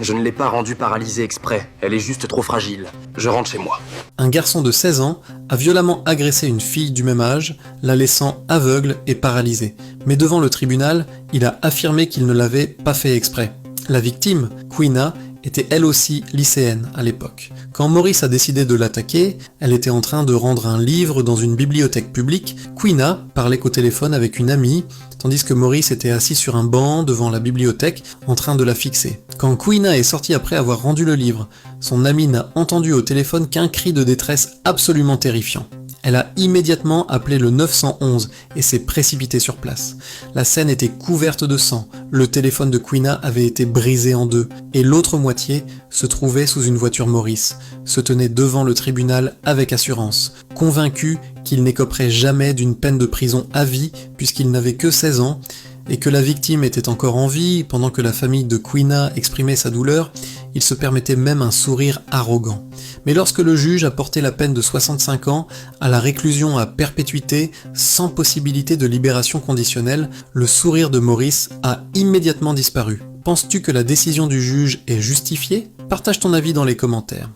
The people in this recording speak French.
Je ne l'ai pas rendue paralysée exprès. Elle est juste trop fragile. Je rentre chez moi. Un garçon de 16 ans a violemment agressé une fille du même âge, la laissant aveugle et paralysée. Mais devant le tribunal, il a affirmé qu'il ne l'avait pas fait exprès. La victime, Queena, était elle aussi lycéenne à l'époque. Quand Maurice a décidé de l'attaquer, elle était en train de rendre un livre dans une bibliothèque publique. Queena parlait qu'au téléphone avec une amie, tandis que Maurice était assis sur un banc devant la bibliothèque en train de la fixer. Quand Queena est sortie après avoir rendu le livre, son amie n'a entendu au téléphone qu'un cri de détresse absolument terrifiant. Elle a immédiatement appelé le 911 et s'est précipitée sur place. La scène était couverte de sang, le téléphone de Queena avait été brisé en deux, et l'autre moitié se trouvait sous une voiture Maurice, se tenait devant le tribunal avec assurance, convaincu qu'il n'écoperait jamais d'une peine de prison à vie puisqu'il n'avait que 16 ans, et que la victime était encore en vie pendant que la famille de Queena exprimait sa douleur, il se permettait même un sourire arrogant. Mais lorsque le juge a porté la peine de 65 ans à la réclusion à perpétuité sans possibilité de libération conditionnelle, le sourire de Maurice a immédiatement disparu. Penses-tu que la décision du juge est justifiée ? Partage ton avis dans les commentaires.